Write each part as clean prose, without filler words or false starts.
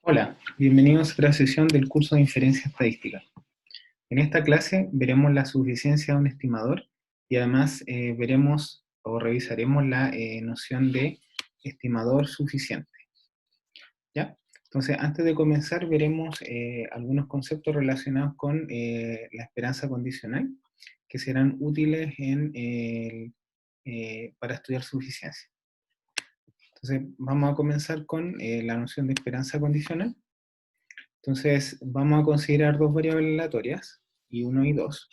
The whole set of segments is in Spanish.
Hola, bienvenidos a otra sesión del curso de Inferencia Estadística. En esta clase veremos la suficiencia de un estimador y además veremos o revisaremos la noción de estimador suficiente. ¿Ya? Entonces, antes de comenzar veremos algunos conceptos relacionados con la esperanza condicional que serán útiles para estudiar suficiencia. Entonces, vamos a comenzar con la noción de esperanza condicional. Entonces, vamos a considerar dos variables aleatorias, I1 y 2,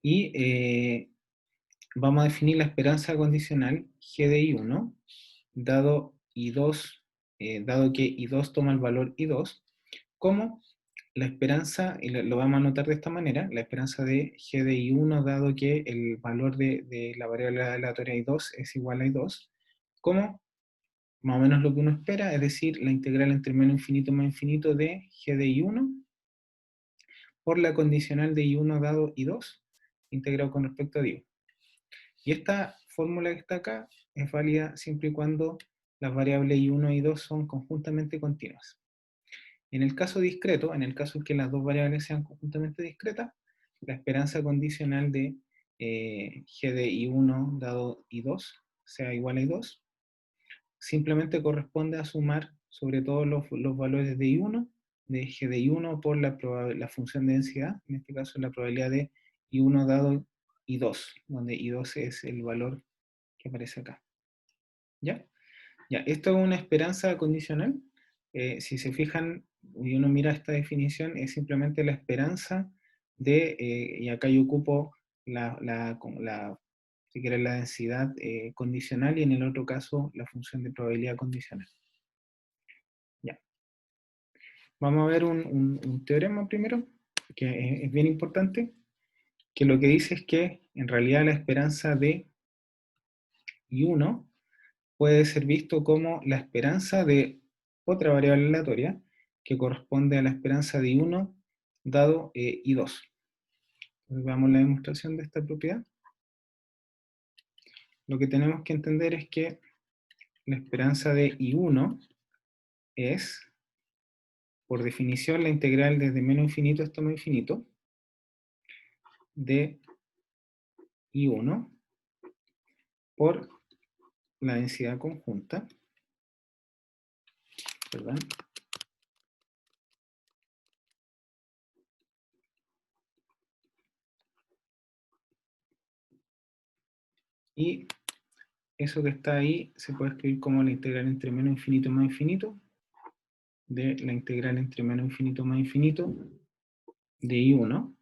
y vamos a definir la esperanza condicional G de I1, dado I2, dado que I2 toma el valor I2, como la esperanza, y lo vamos a anotar de esta manera, la esperanza de G de I1, dado que el valor de la variable aleatoria I2 es igual a I2, como más o menos lo que uno espera, es decir, la integral entre menos infinito más infinito de G de I1 por la condicional de I1 dado I2, integrado con respecto a I1. Y esta fórmula que está acá es válida siempre y cuando las variables I1 y I2 son conjuntamente continuas. En el caso discreto, en el caso en que las dos variables sean conjuntamente discretas, la esperanza condicional de G de I1 dado I2 sea igual a I2, simplemente corresponde a sumar sobre todo los valores de I1, de G de I1 por la función de densidad, en este caso la probabilidad de I1 dado I2, donde I2 es el valor que aparece acá. ¿Ya? Ya, esto es una esperanza condicional. Si se fijan, y uno mira esta definición, es simplemente la esperanza de, y acá yo ocupo si quieres, la densidad condicional y en el otro caso la función de probabilidad condicional. Ya. Vamos a ver un teorema primero, que es bien importante, que lo que dice es que en realidad la esperanza de I1 puede ser visto como la esperanza de otra variable aleatoria que corresponde a la esperanza de I1 dado I2. Entonces, veamos la demostración de esta propiedad. Lo que tenemos que entender es que la esperanza de I1 es, por definición, la integral desde menos infinito hasta más infinito de I1 por la densidad conjunta, ¿verdad? Y eso que está ahí se puede escribir como la integral entre menos infinito más infinito de la integral entre menos infinito más infinito de I1.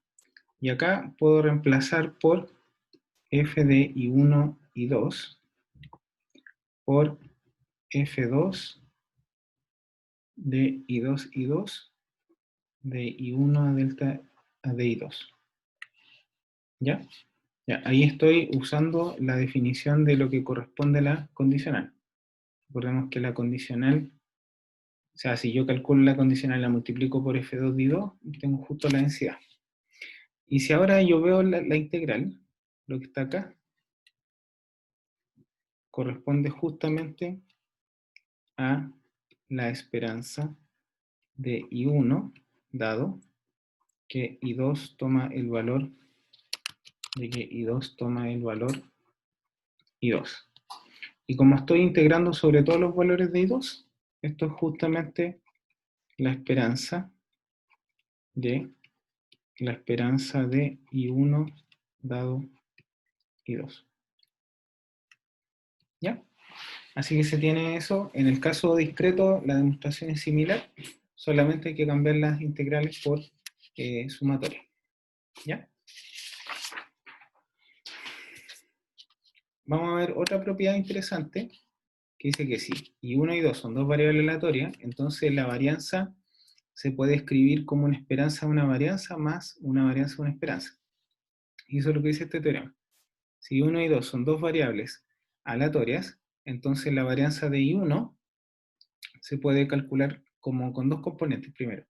Y acá puedo reemplazar por f de I1 y 2 por F2 de I2 y 2 de I1 a delta a de I2. ¿Ya? Ya, ahí estoy usando la definición de lo que corresponde a la condicional. Recordemos que la condicional, o sea, si yo calculo la condicional y la multiplico por F2 de I2, tengo justo la densidad. Y si ahora yo veo la integral, lo que está acá, corresponde justamente a la esperanza de I1, dado que I2 toma el valor de que I2 toma el valor I2. Y como estoy integrando sobre todos los valores de I2, esto es justamente la esperanza de I1 dado I2. ¿Ya? Así que se tiene eso. En el caso discreto, la demostración es similar, solamente hay que cambiar las integrales por sumatoria. ¿Ya? Vamos a ver otra propiedad interesante, que dice que si I1 y 2 son dos variables aleatorias, entonces la varianza se puede escribir como una esperanza de una varianza más una varianza de una esperanza. Y eso es lo que dice este teorema. Si I1 y 2 son dos variables aleatorias, entonces la varianza de I1 se puede calcular como con dos componentes. Primero,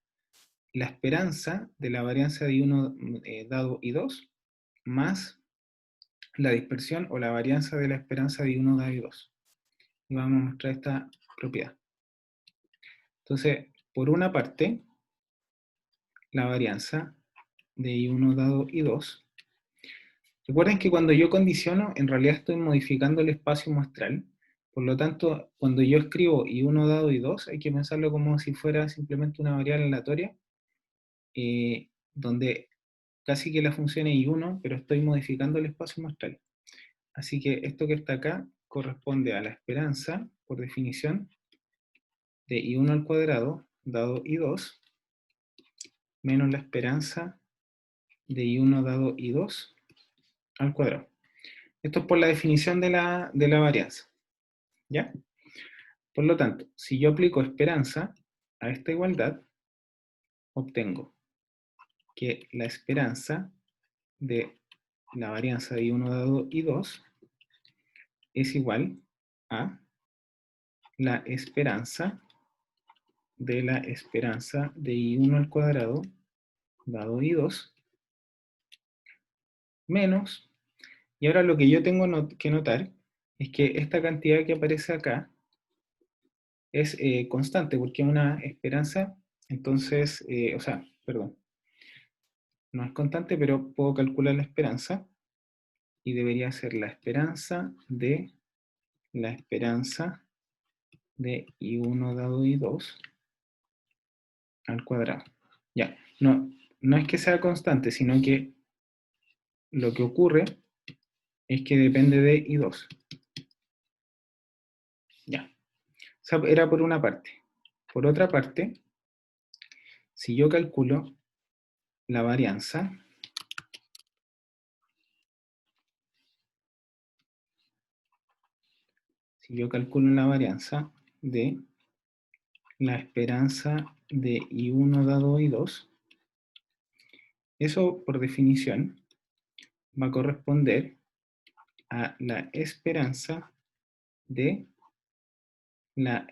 la esperanza de la varianza de I1 dado I2 más la dispersión o la varianza de la esperanza de I1 dado I2. Y vamos a mostrar esta propiedad. Entonces, por una parte, la varianza de I1 dado I2. Recuerden que cuando yo condiciono, en realidad estoy modificando el espacio muestral. Por lo tanto, cuando yo escribo I1 dado I2, hay que pensarlo como si fuera simplemente una variable aleatoria, donde casi que la función es I1, pero estoy modificando el espacio muestral. Así que esto que está acá corresponde a la esperanza, por definición, de I1 al cuadrado dado I2, menos la esperanza de I1 dado I2 al cuadrado. Esto es por la definición de la varianza, ¿ya? Por lo tanto, si yo aplico esperanza a esta igualdad, obtengo que la esperanza de la varianza de I1 dado I2 es igual a la esperanza de la esperanza de I1 al cuadrado dado I2 menos, y ahora lo que yo tengo que notar es que esta cantidad que aparece acá es constante, porque es una esperanza, entonces, o sea, perdón, no es constante, pero puedo calcular la esperanza, y debería ser la esperanza de I1 dado I2 al cuadrado. Ya, no es que sea constante, sino que lo que ocurre es que depende de I2. Ya, o sea, era por una parte. Por otra parte, si yo calculo la varianza, de la esperanza de I1 dado I2, eso por definición va a corresponder a la esperanza de la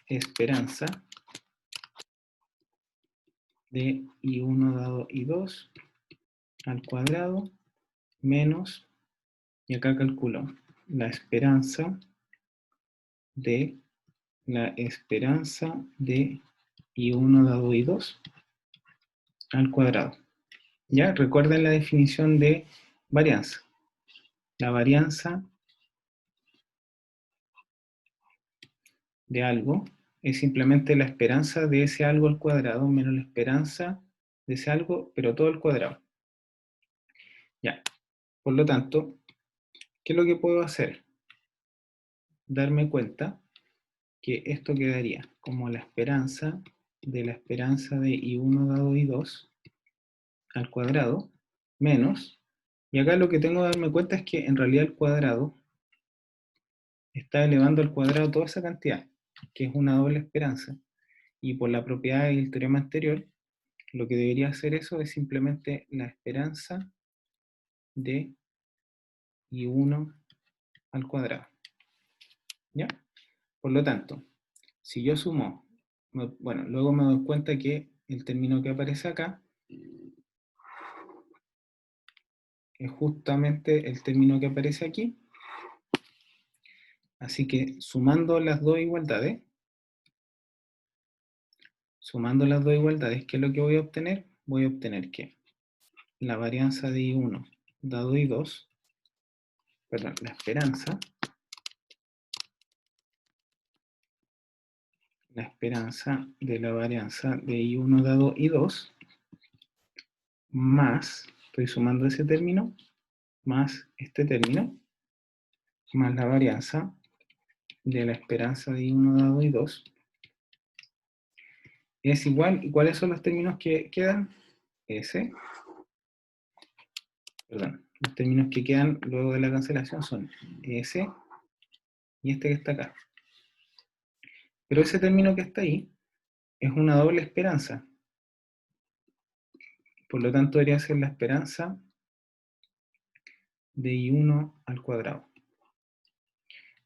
esperanza de I1 dado I2 al cuadrado menos, y acá calculo la esperanza de I1 dado I2 al cuadrado. ¿Ya? Recuerden la definición de varianza. La varianza de algo es simplemente la esperanza de ese algo al cuadrado menos la esperanza de ese algo, pero todo al cuadrado. Ya. Por lo tanto, ¿qué es lo que puedo hacer? Darme cuenta que esto quedaría como la esperanza de I1 dado I2 al cuadrado menos, y acá lo que tengo que darme cuenta es que en realidad el cuadrado está elevando al cuadrado toda esa cantidad, que es una doble esperanza, y por la propiedad del teorema anterior, lo que debería hacer eso es simplemente la esperanza de I1 al cuadrado. ¿Ya? Por lo tanto, si yo sumo, bueno, luego me doy cuenta que el término que aparece acá es justamente el término que aparece aquí. Así que sumando las dos igualdades, ¿qué es lo que voy a obtener? Voy a obtener que la varianza de I1 dado I2, perdón, la esperanza de la varianza de I1 dado I2, más, estoy sumando ese término, más este término, más la varianza de la esperanza de I1 dado I2, es igual, ¿y cuáles son los términos que quedan? Los términos que quedan luego de la cancelación son ese y este que está acá. Pero ese término que está ahí es una doble esperanza. Por lo tanto, debería ser la esperanza de I1 al cuadrado.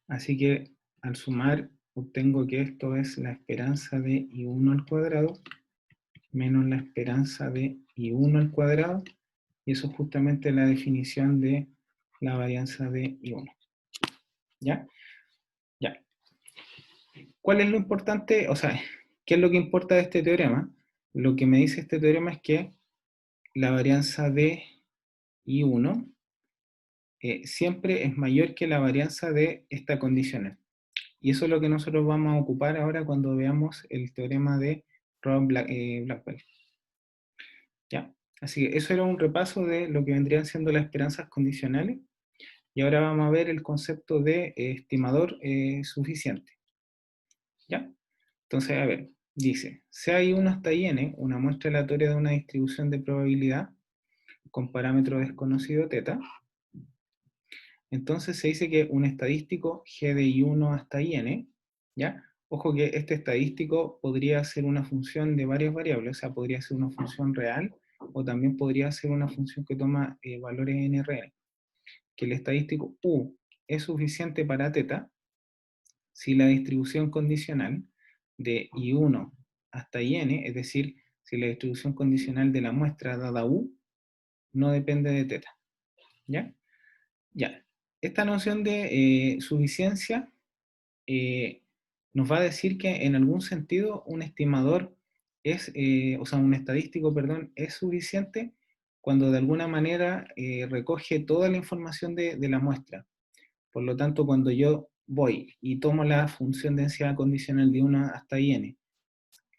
Así que al sumar, obtengo que esto es la esperanza de I1 al cuadrado menos la esperanza de I1 al cuadrado, y eso es justamente la definición de la varianza de I1. ¿Ya? Ya. ¿Cuál es lo importante? O sea, ¿Qué es lo que importa de este teorema? Lo que me dice este teorema es que la varianza de I1 siempre es mayor que la varianza de esta condicional. Y eso es lo que nosotros vamos a ocupar ahora cuando veamos el teorema de Blackwell. ¿Ya? Así que eso era un repaso de lo que vendrían siendo las esperanzas condicionales. Y ahora vamos a ver el concepto de estimador suficiente. ¿Ya? Entonces, a ver, dice, sea I1 hasta IN una muestra aleatoria de una distribución de probabilidad con parámetro desconocido θ, entonces se dice que un estadístico G de I1 hasta IN, ¿ya? Ojo que este estadístico podría ser una función de varias variables, o sea, podría ser una función real o también podría ser una función que toma valores NRN. Que el estadístico U es suficiente para θ si la distribución condicional de I1 hasta IN, es decir, si la distribución condicional de la muestra dada U no depende de θ. ¿Ya? Ya. Esta noción de suficiencia nos va a decir que en algún sentido un estimador es, o sea, un estadístico, perdón, es suficiente cuando de alguna manera recoge toda la información de la muestra. Por lo tanto, cuando yo voy y tomo la función densidad condicional de 1 hasta n,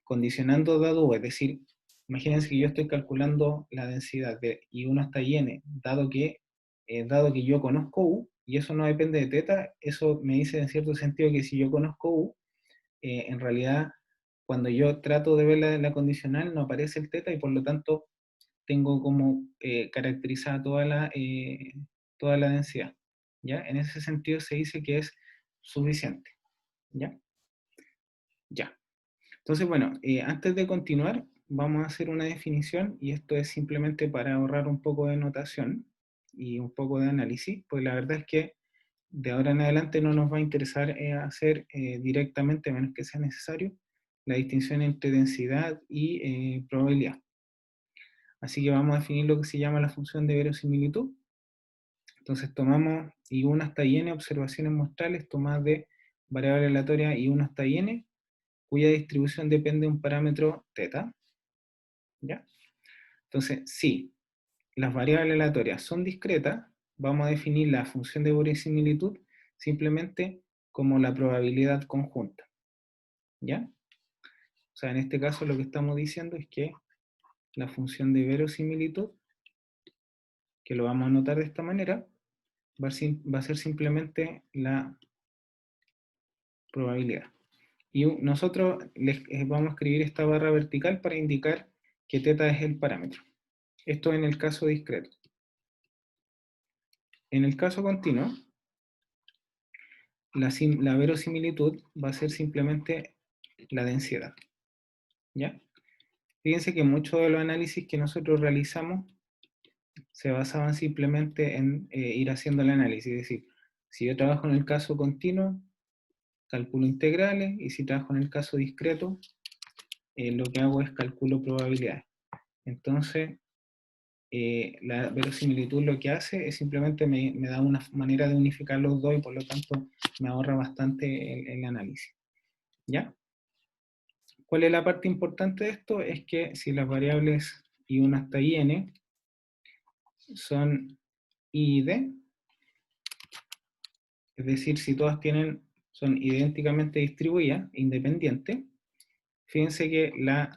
condicionando dado u, es decir, imagínense que yo estoy calculando la densidad de I1 hasta n, dado que yo conozco u, y eso no depende de θ, eso me dice en cierto sentido que si yo conozco u, en realidad cuando yo trato de ver la condicional no aparece el θ y por lo tanto tengo como caracterizada toda la densidad. ¿Ya? En ese sentido se dice que es suficiente. ¿Ya? Ya. Entonces, bueno, antes de continuar, vamos a hacer una definición, y esto es simplemente para ahorrar un poco de notación y un poco de análisis, pues la verdad es que de ahora en adelante no nos va a interesar hacer directamente, a menos que sea necesario, la distinción entre densidad y probabilidad. Así que vamos a definir lo que se llama la función de verosimilitud. Entonces tomamos I1 hasta IN observaciones muestrales tomadas de variable aleatoria I1 hasta IN, cuya distribución depende de un parámetro θ. ¿Ya? Entonces, si las variables aleatorias son discretas, vamos a definir la función de verosimilitud simplemente como la probabilidad conjunta. ¿Ya? O sea, en este caso lo que estamos diciendo es que la función de verosimilitud, que lo vamos a anotar de esta manera, va a ser simplemente la probabilidad. Y nosotros vamos a escribir esta barra vertical para indicar que θ es el parámetro. Esto en el caso discreto. En el caso continuo, la verosimilitud va a ser simplemente la densidad. ¿Ya? Fíjense que muchos de los análisis que nosotros realizamos se basaban simplemente en ir haciendo el análisis. Es decir, si yo trabajo en el caso continuo, calculo integrales, y si trabajo en el caso discreto, lo que hago es calculo probabilidades. Entonces, la verosimilitud lo que hace es simplemente me da una manera de unificar los dos y por lo tanto me ahorra bastante el análisis. ¿Ya? ¿Cuál es la parte importante de esto? Es que si las variables I1 hasta IN son I y D, es decir, si todas son idénticamente distribuidas, independientes, fíjense que la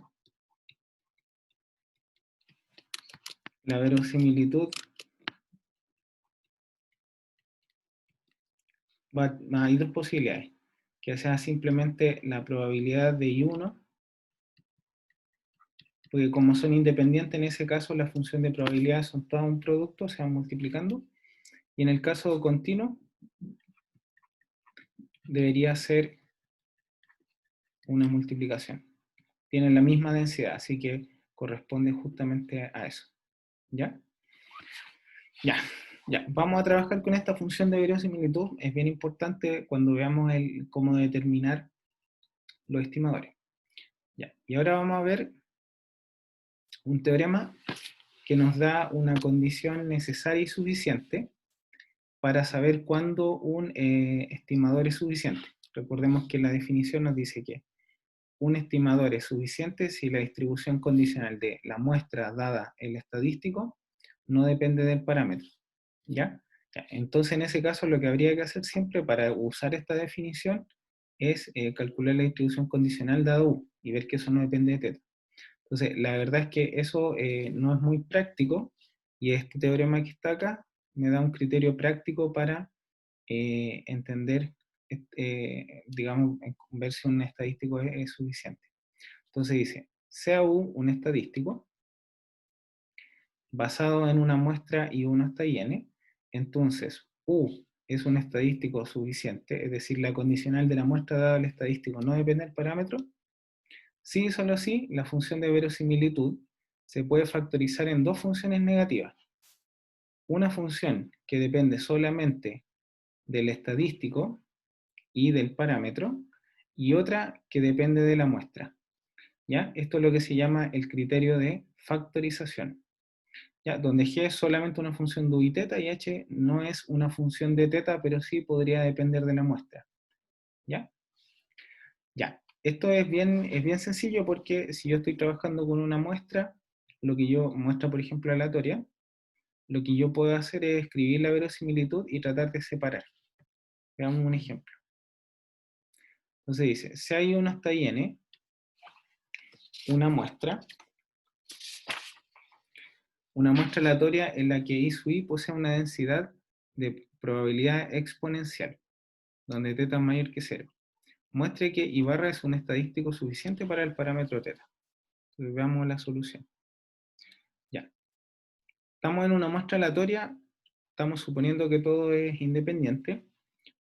verosimilitud hay dos posibilidades, que sea simplemente la probabilidad de I1, porque como son independientes en ese caso la función de probabilidad son todo un producto, se van multiplicando, y en el caso continuo debería ser una multiplicación. Tienen la misma densidad, así que corresponde justamente a eso. ¿Ya? Ya, ya. Vamos a trabajar con esta función de verosimilitud. Es bien importante cuando veamos cómo determinar los estimadores. Ya. Y ahora vamos a ver un teorema que nos da una condición necesaria y suficiente para saber cuándo un estimador es suficiente. Recordemos que la definición nos dice que un estimador es suficiente si la distribución condicional de la muestra dada el estadístico no depende del parámetro. ¿Ya? Ya, entonces, en ese caso, lo que habría que hacer siempre para usar esta definición es calcular la distribución condicional dado U y ver que eso no depende de teta. Entonces, la verdad es que eso no es muy práctico y este teorema que está acá me da un criterio práctico para entender, digamos, ver si un estadístico es suficiente. Entonces dice, sea U un estadístico basado en una muestra y 1 hasta n, entonces U es un estadístico suficiente, es decir, la condicional de la muestra dada al estadístico no depende del parámetro. Si y solo si, la función de verosimilitud se puede factorizar en dos funciones negativas. Una función que depende solamente del estadístico y del parámetro, y otra que depende de la muestra. ¿Ya? Esto es lo que se llama el criterio de factorización. ¿Ya? Donde g es solamente una función de u y teta, y h no es una función de teta, pero sí podría depender de la muestra. ¿Ya? Ya. Esto es bien sencillo porque si yo estoy trabajando con una muestra, muestra por ejemplo aleatoria, lo que yo puedo hacer es escribir la verosimilitud y tratar de separar. Veamos un ejemplo. Entonces dice, si hay 1 hasta n, una muestra aleatoria en la que I sub i posee una densidad de probabilidad exponencial, donde teta es mayor que 0. Muestre que I barra es un estadístico suficiente para el parámetro teta. Entonces veamos la solución. Ya. Estamos en una muestra aleatoria, estamos suponiendo que todo es independiente,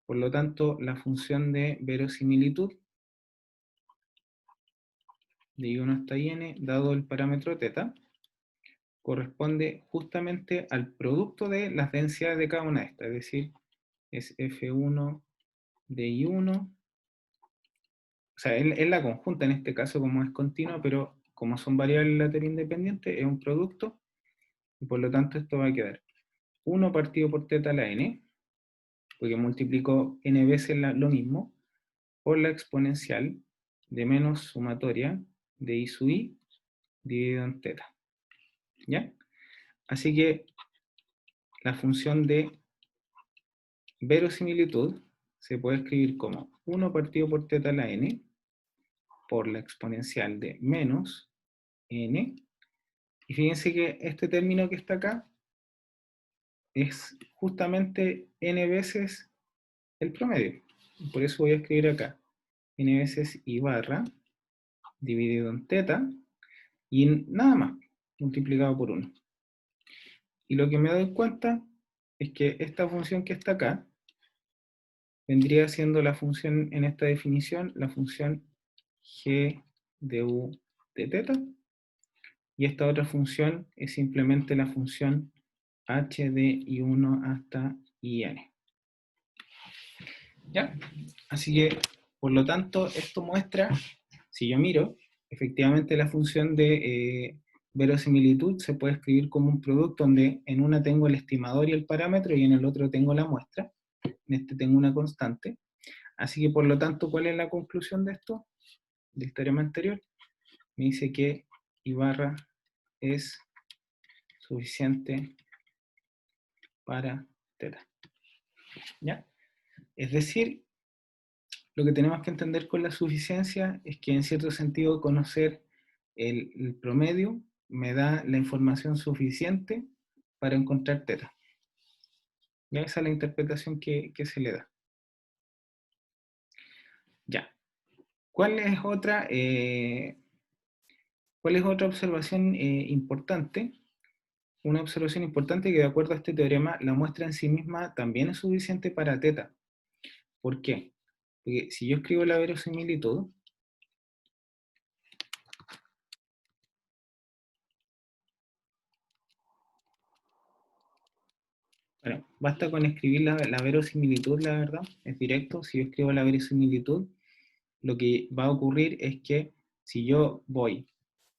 por lo tanto la función de verosimilitud de I1 hasta IN, dado el parámetro teta, corresponde justamente al producto de las densidades de cada una de estas, es decir, es F1 de I1, o sea, es la conjunta en este caso como es continua, pero como son variables aleatorias independientes, es un producto, y por lo tanto esto va a quedar 1 partido por teta a la n, porque multiplico n veces lo mismo, por la exponencial de menos sumatoria de I sub i dividido en teta. ¿Ya? Así que la función de verosimilitud se puede escribir como 1 partido por teta a la n por la exponencial de menos n. Y fíjense que este término que está acá es justamente n veces el promedio. Por eso voy a escribir acá n veces I barra dividido en teta y nada más, multiplicado por 1. Y lo que me doy cuenta es que esta función que está acá vendría siendo la función en esta definición, la función g de u de teta, y esta otra función es simplemente la función h de I1 hasta IN. ¿Ya? Así que, por lo tanto, esto muestra, si yo miro, efectivamente la función de verosimilitud se puede escribir como un producto donde en una tengo el estimador y el parámetro y en el otro tengo la muestra. En este tengo una constante. Así que, por lo tanto, ¿cuál es la conclusión de esto? Del teorema anterior. Me dice que I barra es suficiente para teta. ¿Ya? Es decir, lo que tenemos que entender con la suficiencia es que en cierto sentido conocer el promedio me da la información suficiente para encontrar teta. ¿Ya? Esa es la interpretación que se le da. Ya. ¿Cuál es otra observación importante? Una observación importante que de acuerdo a este teorema, la muestra en sí misma también es suficiente para teta. ¿Por qué? Porque si yo escribo la verosimilitud, bueno, basta con escribir la verosimilitud, la verdad, es directo. Si yo escribo la verosimilitud, lo que va a ocurrir es que si yo voy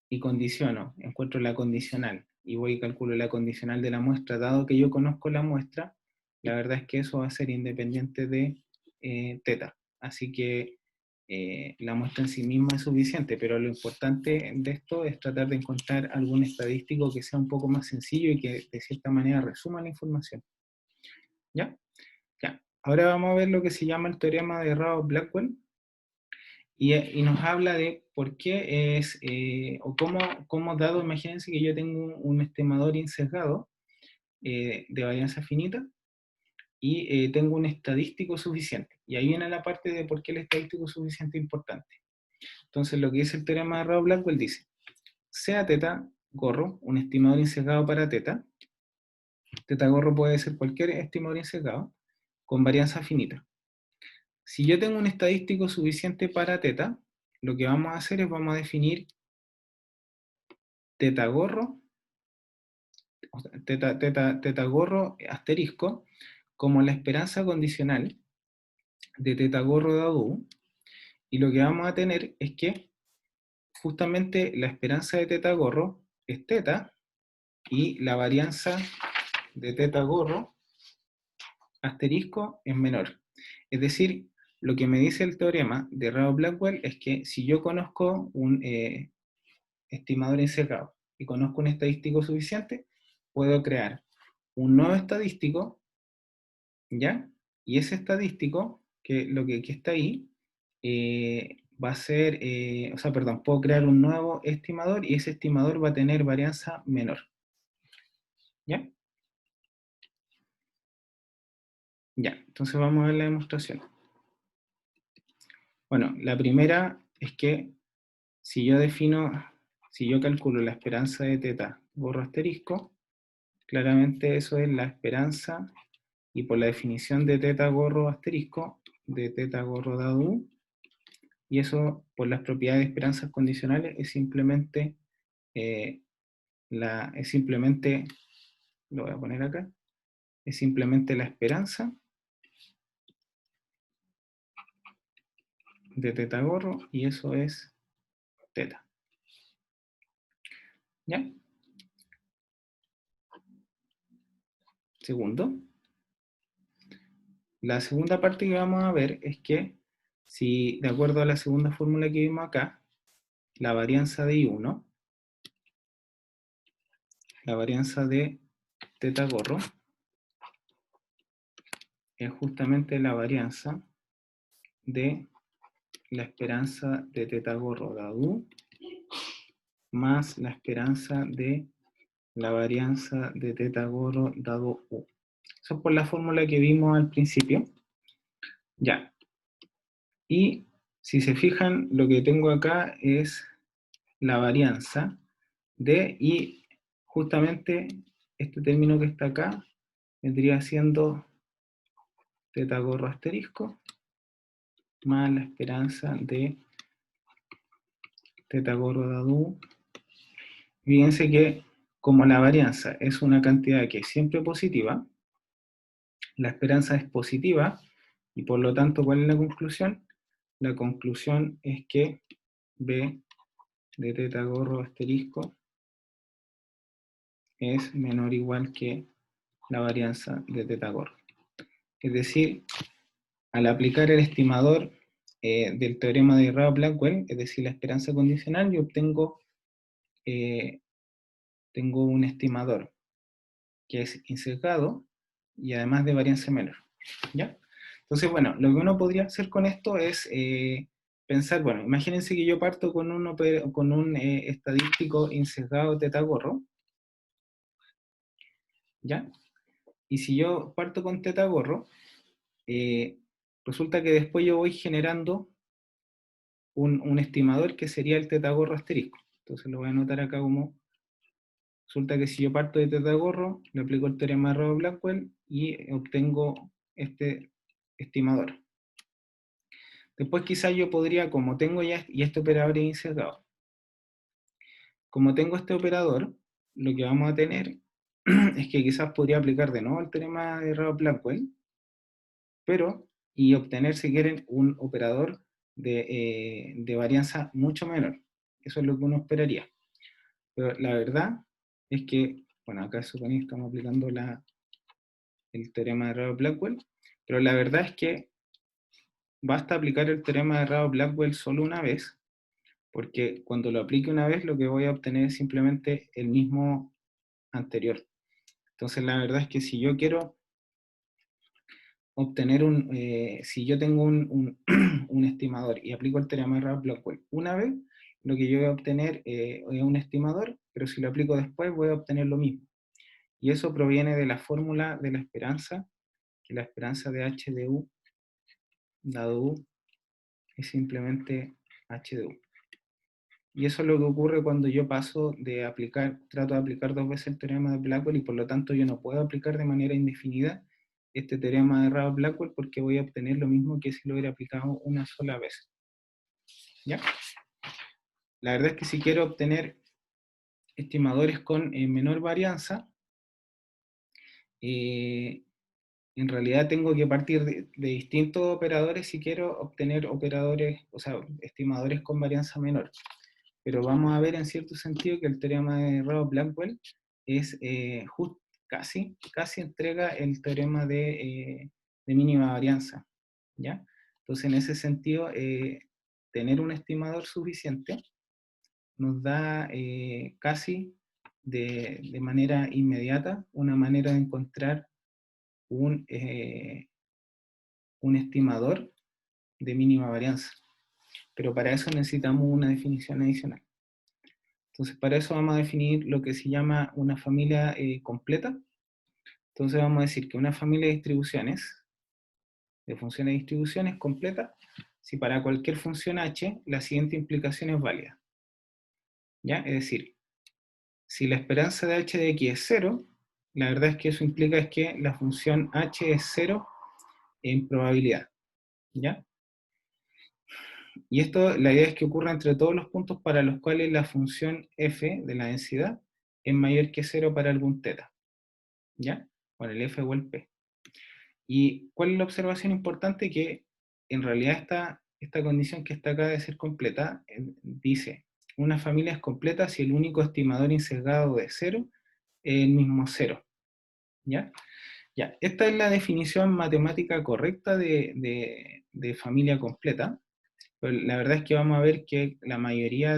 y condiciono, encuentro la condicional, y voy y calculo la condicional de la muestra, dado que yo conozco la muestra, la verdad es que eso va a ser independiente de teta. Así que la muestra en sí misma es suficiente, pero lo importante de esto es tratar de encontrar algún estadístico que sea un poco más sencillo y que de cierta manera resuma la información. ¿Ya? Ya. Ahora vamos a ver lo que se llama el teorema de Rao-Blackwell y nos habla de por qué es, o cómo dado, imagínense que yo tengo un estimador insesgado de varianza finita, y tengo un estadístico suficiente. Y ahí viene la parte de por qué el estadístico suficiente es importante. Entonces, lo que dice el teorema de Rao-Blackwell dice, sea teta gorro, un estimador insesgado para teta gorro puede ser cualquier estimador insesgado, con varianza finita. Si yo tengo un estadístico suficiente para teta, lo que vamos a hacer es vamos a definir teta gorro, o sea, teta gorro asterisco, como la esperanza condicional de teta gorro dado U, y lo que vamos a tener es que justamente la esperanza de teta gorro es teta, y la varianza de teta gorro asterisco es menor. Es decir, lo que me dice el teorema de Rao-Blackwell es que si yo conozco un estimador insesgado y conozco un estadístico suficiente, puedo crear un nuevo estadístico, ¿ya? Y ese estadístico, que lo que está ahí, va a ser, o sea, perdón, puedo crear un nuevo estimador y ese estimador va a tener varianza menor. ¿Ya? Ya, entonces vamos a ver la demostración. Bueno, la primera es que si yo calculo la esperanza de teta gorro asterisco, claramente eso es la esperanza, y por la definición de teta gorro asterisco, de teta gorro dado U, y eso por las propiedades de esperanzas condicionales es simplemente, eh, lo voy a poner acá, es simplemente la esperanza de teta gorro, y eso es teta. ¿Ya? Segundo. La segunda parte que vamos a ver es que si, de acuerdo a la segunda fórmula que vimos acá, la varianza de I1, la varianza de teta gorro, es justamente la varianza de la esperanza de teta gorro dado U más la esperanza de la varianza de teta gorro dado U. Eso es por la fórmula que vimos al principio. Ya. Y si se fijan, lo que tengo acá es la varianza de, y justamente este término que está acá vendría siendo teta gorro asterisco más la esperanza de teta gorro dado U. Fíjense que como la varianza es una cantidad que es siempre positiva, la esperanza es positiva, y por lo tanto, ¿cuál es la conclusión? La conclusión es que B de teta gorro asterisco es menor o igual que la varianza de teta gorro. Es decir, al aplicar el estimador del teorema de Rao-Blackwell, es decir, la esperanza condicional, yo tengo un estimador que es insesgado y además de varianza menor. ¿Ya? Entonces, bueno, lo que uno podría hacer con esto es pensar, bueno, imagínense que yo parto con un estadístico insesgado teta gorro, ¿ya? Y si yo parto con teta gorro, resulta que después yo voy generando un estimador que sería el teta gorro asterisco. Entonces lo voy a anotar acá como, resulta que si yo parto de teta gorro, le aplico el teorema de Rao-Blackwell y obtengo este estimador. Después quizás yo podría, como tengo ya, y este operador es insesgado, como tengo este operador, lo que vamos a tener es que quizás podría aplicar de nuevo el teorema de Rao-Blackwell, pero, y obtener, si quieren, un operador de varianza mucho menor. Eso es lo que uno esperaría. Pero la verdad es que, bueno, acá supone que estamos aplicando el teorema de Rao-Blackwell, pero la verdad es que basta aplicar el teorema de Rao-Blackwell solo una vez, porque cuando lo aplique una vez lo que voy a obtener es simplemente el mismo anterior. Entonces la verdad es que si yo quiero obtener si yo tengo un estimador y aplico el teorema de Rao-Blackwell una vez, lo que yo voy a obtener es un estimador, pero si lo aplico después voy a obtener lo mismo. Y eso proviene de la fórmula de la esperanza, que la esperanza de h de u dado u es simplemente h de u. Y eso es lo que ocurre cuando yo paso de aplicar, trato de aplicar dos veces el teorema de Blackwell y por lo tanto yo no puedo aplicar de manera indefinida este teorema de Rao-Blackwell porque voy a obtener lo mismo que si lo hubiera aplicado una sola vez. ¿Ya? La verdad es que si quiero obtener estimadores con menor varianza, en realidad tengo que partir de distintos operadores si quiero obtener operadores, o sea, estimadores con varianza menor. Pero vamos a ver en cierto sentido que el teorema de Rao-Blackwell es casi entrega el teorema de mínima varianza, ¿ya? Entonces, en ese sentido, tener un estimador suficiente nos da casi de manera inmediata una manera de encontrar un estimador de mínima varianza. Pero para eso necesitamos una definición adicional. Entonces, para eso vamos a definir lo que se llama una familia completa. Entonces, vamos a decir que una familia de distribuciones, de funciones de distribuciones completa, si para cualquier función h, la siguiente implicación es válida. ¿Ya? Es decir, si la esperanza de h de x es 0, la verdad es que eso implica es que la función h es 0 en probabilidad. ¿Ya? Y esto, la idea es que ocurra entre todos los puntos para los cuales la función f de la densidad es mayor que 0 para algún θ. ¿Ya? Con el f o el p. ¿Y cuál es la observación importante? Que en realidad esta condición que está acá de ser completa dice, una familia es completa si el único estimador insesgado de 0 es el mismo 0. ¿Ya? Ya, esta es la definición matemática correcta de familia completa. Pero la verdad es que vamos a ver que la mayoría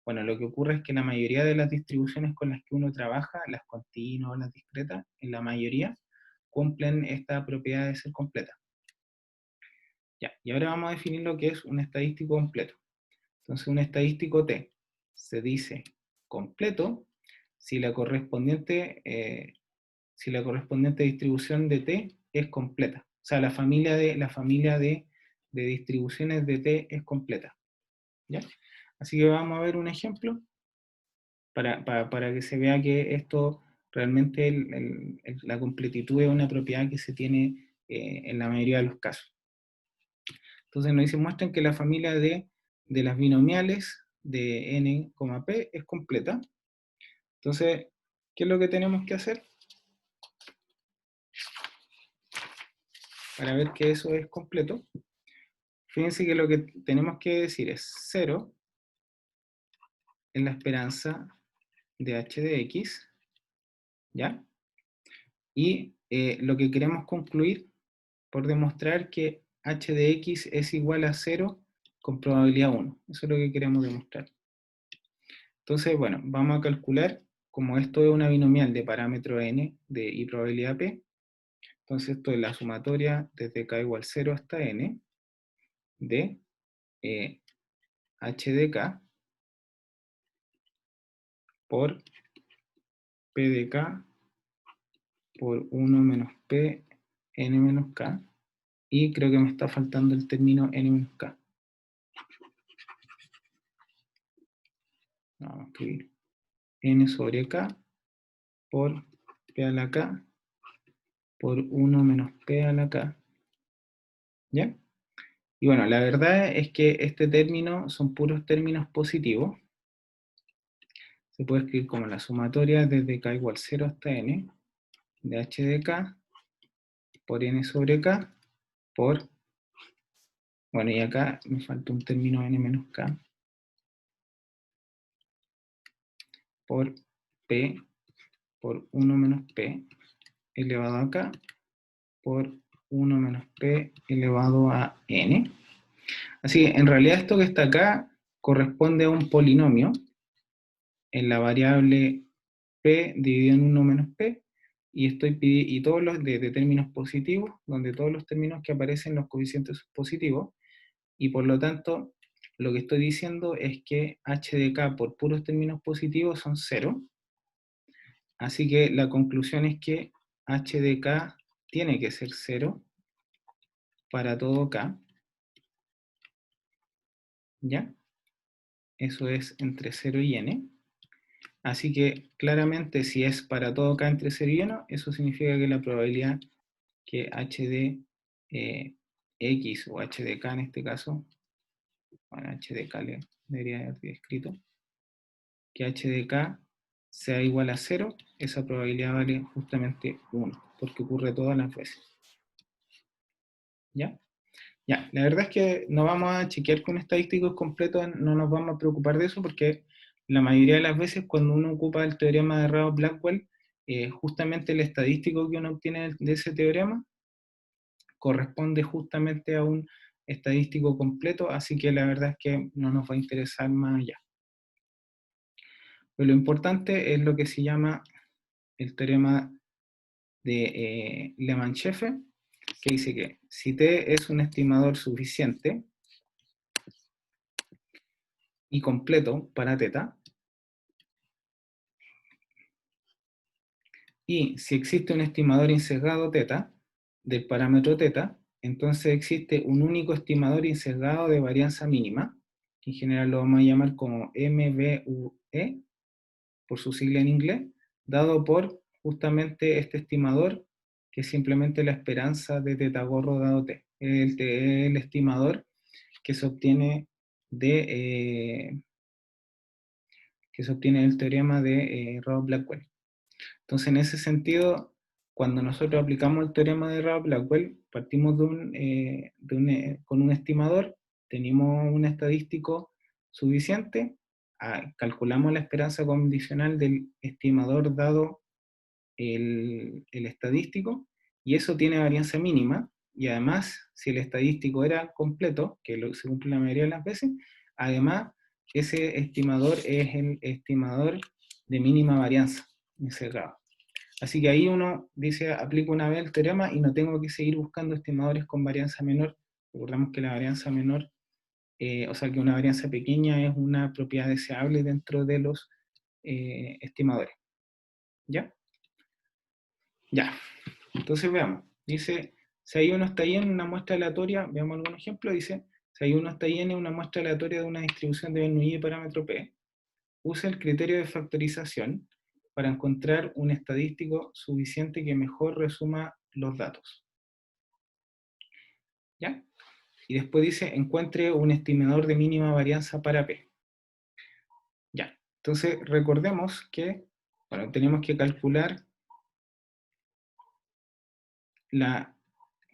bueno, lo que ocurre es que la mayoría de las distribuciones con las que uno trabaja, las continuas, las discretas, en la mayoría cumplen esta propiedad de ser completa. Ya, y ahora vamos a definir lo que es un estadístico completo. Entonces, un estadístico T se dice completo si la correspondiente distribución de T es completa. O sea, la familia de distribuciones de T es completa. ¿Ya? Así que vamos a ver un ejemplo para que se vea que esto realmente la completitud es una propiedad que se tiene en la mayoría de los casos. Entonces nos dice, muestran que la familia de las binomiales de n, p es completa. Entonces, ¿qué es lo que tenemos que hacer para ver que eso es completo? Fíjense que lo que tenemos que decir es 0 en la esperanza de h de x, ¿ya? Y lo que queremos concluir por demostrar que h de x es igual a 0 con probabilidad 1. Eso es lo que queremos demostrar. Entonces, bueno, vamos a calcular, como esto es una binomial de parámetro n y probabilidad p, entonces esto es la sumatoria desde k igual 0 hasta n de h de k por p de k por 1 menos p n menos k, y creo que me está faltando el término n menos k. Vamos a escribir n sobre k por p a la k por 1 menos p a la k. ¿Ya? Y bueno, la verdad es que este término son puros términos positivos. Se puede escribir como la sumatoria desde k igual 0 hasta n de h de k por n sobre k por, bueno, y acá me falta un término n menos k por p por 1 menos p elevado a k por 1 menos p elevado a n. Así que en realidad esto que está acá corresponde a un polinomio en la variable p dividido en 1 menos p, y todos los de términos positivos, donde todos los términos que aparecen los coeficientes son positivos, y por lo tanto lo que estoy diciendo es que h de k por puros términos positivos son 0, así que la conclusión es que h de k tiene que ser 0 para todo k, ¿ya? Eso es entre 0 y n. Así que claramente si es para todo k entre 0 y n, eso significa que la probabilidad que h de x o h de k en este caso, bueno, h de k le debería haber escrito, que h de k sea igual a 0, esa probabilidad vale justamente 1, porque ocurre todas las veces. ¿Ya? Ya, la verdad es que no vamos a chequear con estadísticos completos, no nos vamos a preocupar de eso, porque la mayoría de las veces cuando uno ocupa el teorema de Rao-Blackwell, justamente el estadístico que uno obtiene de ese teorema corresponde justamente a un estadístico completo, así que la verdad es que no nos va a interesar más allá. Pero lo importante es lo que se llama el teorema de Lehmann-Scheffer, que dice que si t es un estimador suficiente y completo para θ, y si existe un estimador insesgado θ del parámetro θ, entonces existe un único estimador insesgado de varianza mínima, que en general lo vamos a llamar como MVUE, por su sigla en inglés, dado por justamente este estimador, que es simplemente la esperanza de θ gorro dado t. El estimador que se obtiene del teorema de Rao-Blackwell. Entonces, en ese sentido, cuando nosotros aplicamos el teorema de Rao-Blackwell, partimos con un estimador, tenemos un estadístico suficiente, calculamos la esperanza condicional del estimador dado el estadístico, y eso tiene varianza mínima, y además, si el estadístico era completo, que se cumple la mayoría de las veces, además, ese estimador es el estimador de mínima varianza en ese grado. Así que ahí uno dice, aplico una vez el teorema y no tengo que seguir buscando estimadores con varianza menor. Recordamos que la varianza menor, o sea que una varianza pequeña es una propiedad deseable dentro de los estimadores. ¿Ya? Ya. Entonces veamos. Dice, si hay uno está ahí en una muestra aleatoria, veamos algún ejemplo, dice, si hay uno está ahí en una muestra aleatoria de una distribución de Bernoulli de parámetro P, usa el criterio de factorización para encontrar un estadístico suficiente que mejor resuma los datos. ¿Ya? Y después dice, encuentre un estimador de mínima varianza para P. Ya. Entonces, recordemos que, bueno, tenemos que calcular la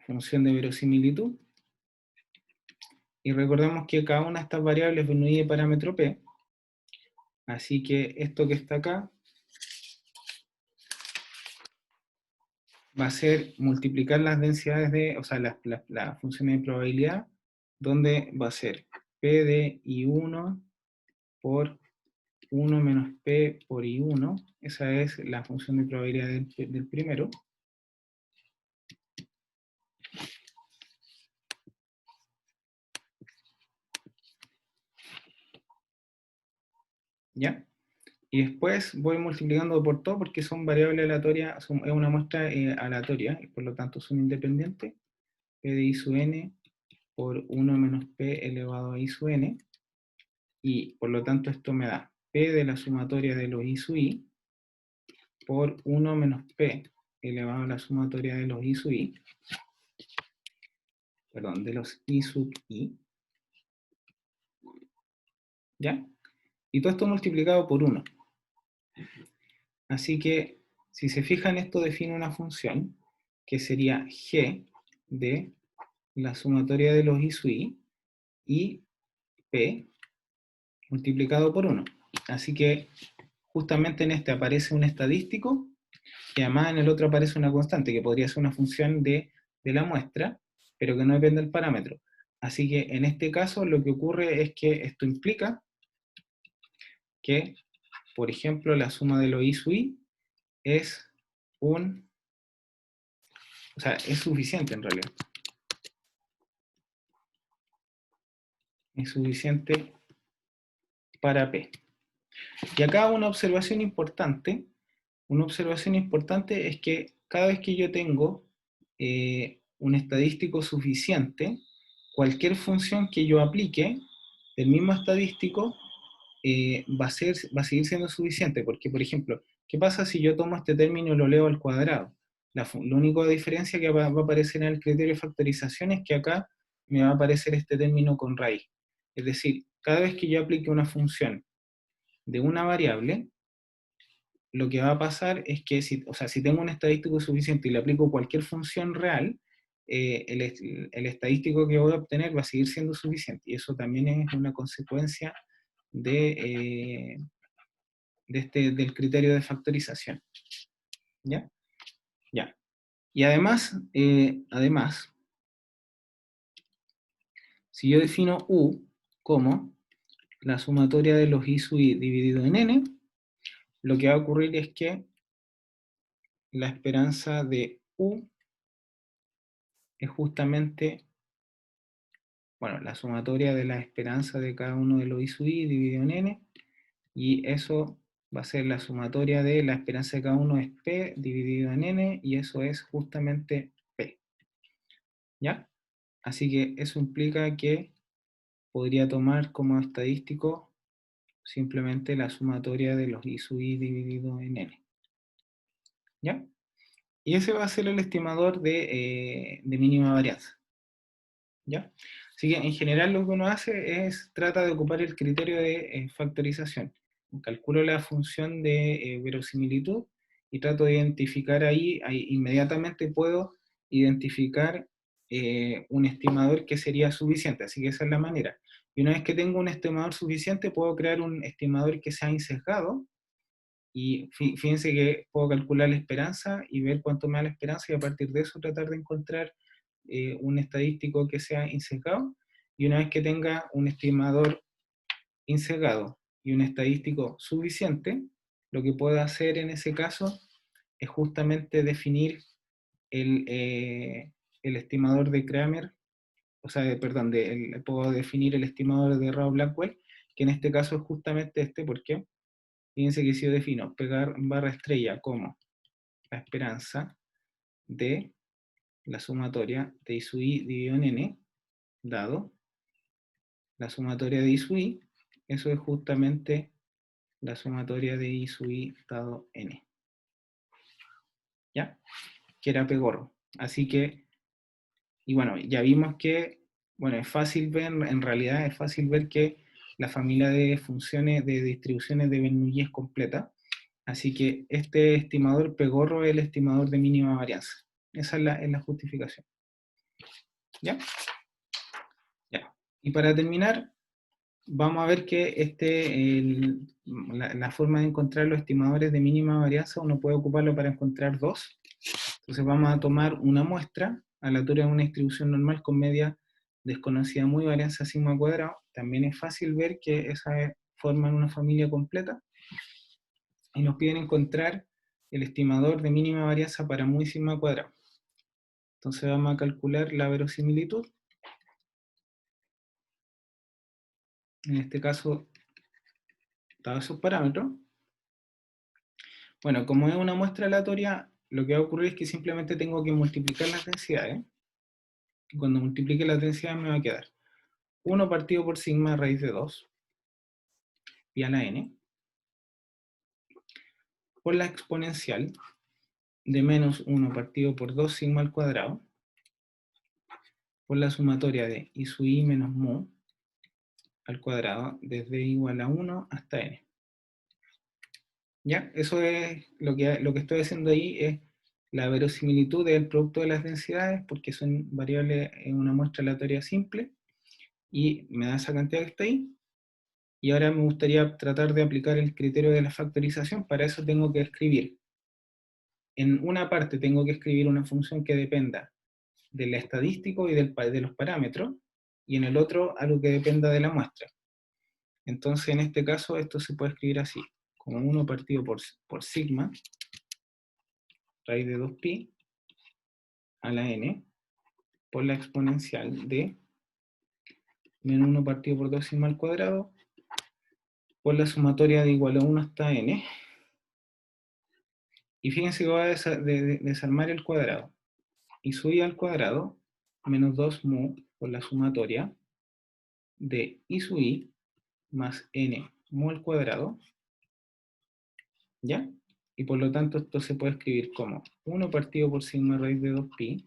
función de verosimilitud, y recordemos que cada una de estas variables es Bernoulli de parámetro P, así que esto que está acá va a ser multiplicar las densidades o sea, las funciones de probabilidad, donde va a ser P de I1 por 1 menos P por I1, esa es la función de probabilidad del primero, ¿ya? Y después voy multiplicando por todo porque son variables aleatorias, es una muestra aleatoria, y por lo tanto son independientes. P de I sub n por 1 menos P elevado a I sub n, y por lo tanto esto me da P de la sumatoria de los I sub I por 1 menos P elevado a la sumatoria de los I sub I, perdón, de los I sub I, ¿ya? Y todo esto multiplicado por 1. Así que, si se fijan, esto define una función que sería g de la sumatoria de los I sub I y P multiplicado por 1. Así que, justamente en este aparece un estadístico, y además en el otro aparece una constante, que podría ser una función de de la muestra, pero que no depende del parámetro. Así que en este caso lo que ocurre es que esto implica que, por ejemplo, la suma de los I sub I es o sea, es suficiente en realidad. Es suficiente para P. Y acá una observación importante es que cada vez que yo tengo un estadístico suficiente, cualquier función que yo aplique del mismo estadístico va a seguir siendo suficiente, porque por ejemplo, ¿qué pasa si yo tomo este término y lo leo al cuadrado? La única diferencia que va a aparecer en el criterio de factorización es que acá me va a aparecer este término con raíz. Es decir, cada vez que yo aplique una función de una variable, lo que va a pasar es que, o sea, si tengo un estadístico suficiente y le aplico cualquier función real, el estadístico que voy a obtener va a seguir siendo suficiente. Y eso también es una consecuencia de, del criterio de factorización. ¿Ya? Ya. Y además, si yo defino U como la sumatoria de los I sub I dividido en N, lo que va a ocurrir es que la esperanza de U es justamente, bueno, la sumatoria de la esperanza de cada uno de los I sub I dividido en N, y eso va a ser la sumatoria de la esperanza de cada uno es P dividido en N, y eso es justamente P. ¿Ya? Así que eso implica que podría tomar como estadístico simplemente la sumatoria de los I sub I dividido en N. ¿Ya? Y ese va a ser el estimador de mínima varianza. ¿Ya? Así que en general lo que uno hace es trata de ocupar el criterio de factorización. Calculo la función de verosimilitud y trato de identificar ahí inmediatamente puedo identificar un estimador que sería suficiente. Así que esa es la manera. Y una vez que tengo un estimador suficiente, puedo crear un estimador que sea insesgado. Y fíjense que puedo calcular la esperanza y ver cuánto me da la esperanza y a partir de eso tratar de encontrar un estadístico que sea insesgado. Y una vez que tenga un estimador insesgado y un estadístico suficiente, lo que puedo hacer en ese caso es justamente definir el estimador de Kramer, o sea, perdón, puedo definir el estimador de Rao-Blackwell, que en este caso es justamente este, porque fíjense que si yo defino pegar barra estrella como la esperanza de la sumatoria de I sub I dividido en N, dado la sumatoria de I sub I, eso es justamente la sumatoria de I sub I dado N. ¿Ya? Que era Pegorro. Así que, y bueno, ya vimos que, bueno, es fácil ver, en realidad es fácil ver que la familia de funciones de distribuciones de Bernoulli es completa. Así que este estimador Pegorro es el estimador de mínima varianza. Esa es la justificación. ¿Ya? Ya. Y para terminar, vamos a ver que la forma de encontrar los estimadores de mínima varianza, uno puede ocuparlo para encontrar dos. Entonces vamos a tomar una muestra aleatoria de una distribución normal con media desconocida muy varianza sigma cuadrado. También es fácil ver que esa forman una familia completa. Y nos piden encontrar el estimador de mínima varianza para muy sigma cuadrado. Entonces vamos a calcular la verosimilitud. En este caso, dados esos parámetros. Bueno, como es una muestra aleatoria, lo que va a ocurrir es que simplemente tengo que multiplicar las densidades. Y cuando multiplique las densidades me va a quedar 1 partido por sigma raíz de 2 pi a la n por la exponencial de menos 1 partido por 2 sigma al cuadrado por la sumatoria de I sub I menos mu al cuadrado desde igual a 1 hasta n. ¿Ya? Eso es lo que estoy haciendo ahí es la verosimilitud del producto de las densidades porque son variables en una muestra aleatoria simple y me da esa cantidad que está ahí. Y ahora me gustaría tratar de aplicar el criterio de la factorización. Para eso tengo que escribir, en una parte tengo que escribir una función que dependa del estadístico y de los parámetros, y en el otro algo que dependa de la muestra. Entonces, en este caso, esto se puede escribir así, como 1 partido por sigma, raíz de 2pi, a la n, por la exponencial de menos 1 partido por 2 sigma al cuadrado, por la sumatoria de igual a 1 hasta n. Y fíjense que voy a desarmar el cuadrado. Y subir al cuadrado, menos 2 mu por la sumatoria de i sub i más n mu al cuadrado, ¿ya? Y por lo tanto esto se puede escribir como 1 partido por sigma raíz de 2pi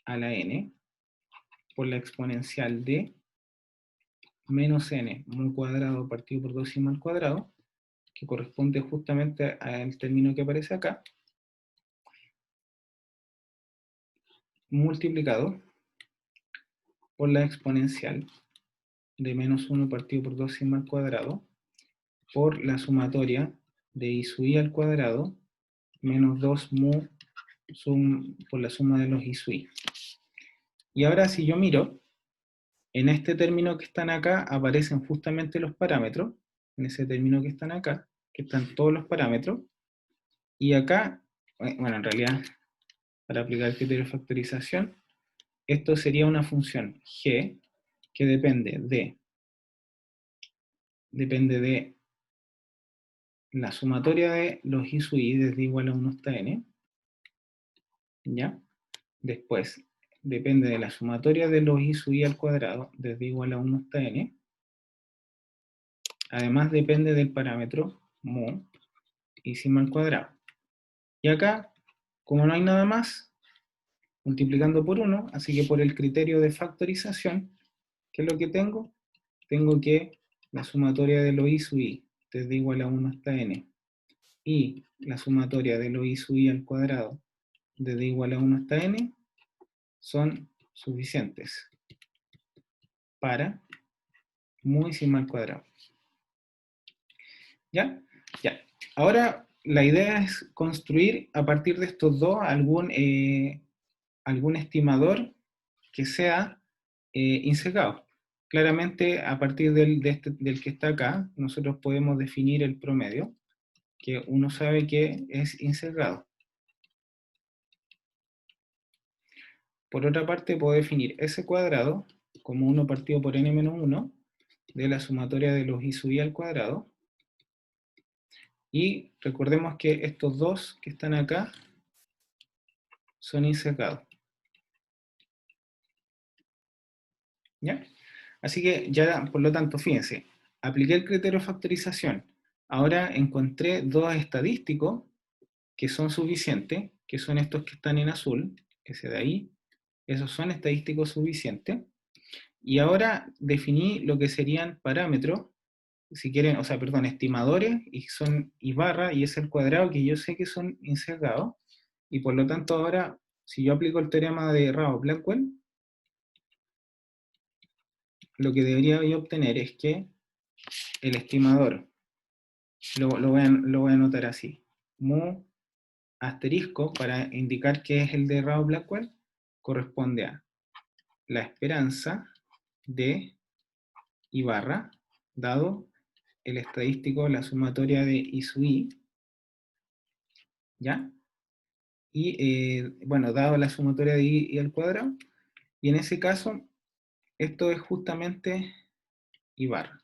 a la n por la exponencial de menos n mu cuadrado partido por 2 sigma al cuadrado, que corresponde justamente al término que aparece acá, multiplicado por la exponencial de menos 1 partido por 2 sigma al cuadrado por la sumatoria de i sub i al cuadrado menos 2 mu por la suma de los i sub i. Y ahora si yo miro, en este término que están acá aparecen justamente los parámetros, en ese término que están acá, que están todos los parámetros, y acá, bueno, en realidad, para aplicar el criterio de factorización, esto sería una función g que depende de la sumatoria de los i sub i desde igual a 1 hasta n, ¿ya? Después, depende de la sumatoria de los i sub i al cuadrado desde igual a 1 hasta n. Además depende del parámetro mu y sigma al cuadrado. Y acá, como no hay nada más, multiplicando por 1, así que por el criterio de factorización, ¿qué es lo que tengo? Tengo que la sumatoria de los i sub i desde igual a 1 hasta n y la sumatoria de los i sub i al cuadrado desde igual a 1 hasta n son suficientes para mu y sigma al cuadrado. ¿Ya? Ya. Ahora la idea es construir a partir de estos dos algún estimador que sea insegado. Claramente, a partir del que está acá, nosotros podemos definir el promedio, que uno sabe que es insegado. Por otra parte, puedo definir ese cuadrado como 1 partido por n menos 1 de la sumatoria de los i sub i al cuadrado. Y recordemos que estos dos que están acá son insegados. ¿Ya? Así que ya, por lo tanto, fíjense, apliqué el criterio de factorización. Ahora encontré dos estadísticos que son suficientes, que son estos que están en azul, ese de ahí, esos son estadísticos suficientes. Y ahora definí lo que serían parámetros, si quieren, o sea, perdón, estimadores, y son y barra, y es el cuadrado que yo sé que son insesgados, y por lo tanto ahora, si yo aplico el teorema de Rao-Blackwell, lo que debería yo obtener es que el estimador, lo voy a anotar así, mu asterisco, para indicar que es el de Rao-Blackwell, corresponde a la esperanza de I barra, dado el estadístico, la sumatoria de I sub i, ¿ya? Y, bueno, dado la sumatoria de I al cuadrado, y en ese caso, esto es justamente I barra.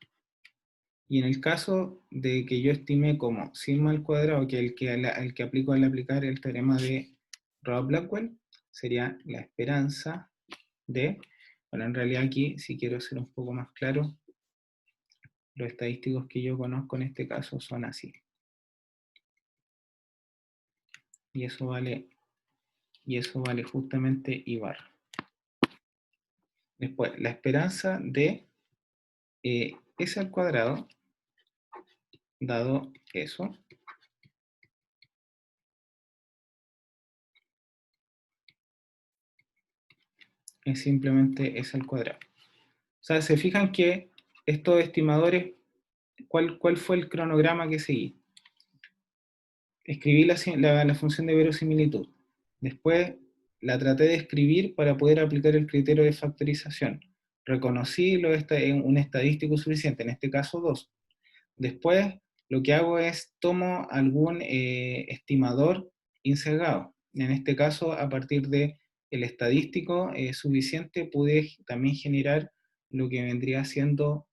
Y en el caso de que yo estime como sigma al cuadrado, que el que aplico al aplicar el teorema de Rao-Blackwell, sería la esperanza de, bueno, en realidad aquí, si quiero ser un poco más claro, los estadísticos que yo conozco en este caso son así. Y eso vale justamente I barra. Después, la esperanza de S al cuadrado, dado eso, es simplemente S al cuadrado. O sea, se fijan que estos estimadores, ¿cuál fue el cronograma que seguí? Escribí la función de verosimilitud. Después la traté de escribir para poder aplicar el criterio de factorización. Reconocí un estadístico suficiente, en este caso 2. Después, lo que hago es tomo algún estimador insegado. En este caso, a partir del estadístico suficiente, pude también generar lo que vendría siendo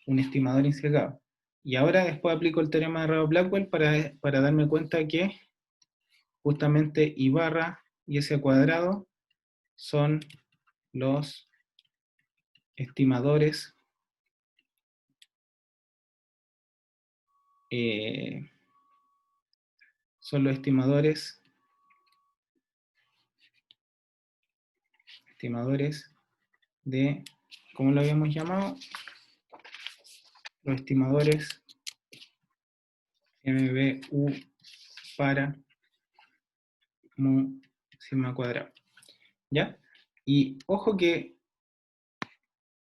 un estimador insegado. Y ahora después aplico el teorema de Rao-Blackwell para darme cuenta que justamente I barra y S cuadrado son los estimadores estimadores de, ¿cómo lo habíamos llamado? Los estimadores MBU para mu sigma cuadrado. ¿Ya? Y ojo que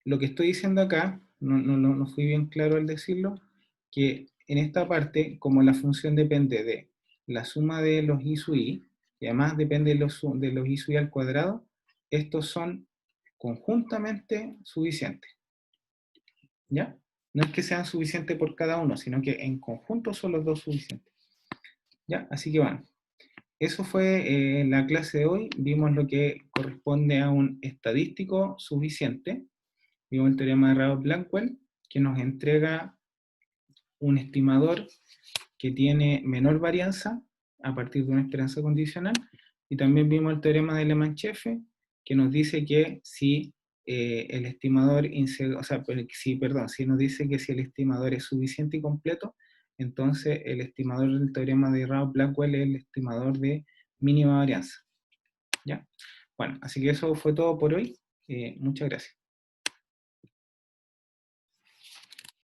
lo que estoy diciendo acá, no fui bien claro al decirlo, que en esta parte, como la función depende de la suma de los I sub I, y además depende de los I sub I al cuadrado, estos son conjuntamente suficientes. ¿Ya? No es que sean suficientes por cada uno, sino que en conjunto son los dos suficientes. ¿Ya? Así que bueno, eso fue la clase de hoy. Vimos lo que corresponde a un estadístico suficiente. Vimos el teorema de Rao-Blackwell, que nos entrega un estimador que tiene menor varianza a partir de una esperanza condicional. Y también vimos el teorema de Lehmann-Scheffer, que nos dice que si el estimador, o sea, si nos dice que si el estimador es suficiente y completo, entonces el estimador del teorema de Rao-Blackwell es el estimador de mínima varianza. ¿Ya? Bueno, así que eso fue todo por hoy. Muchas gracias.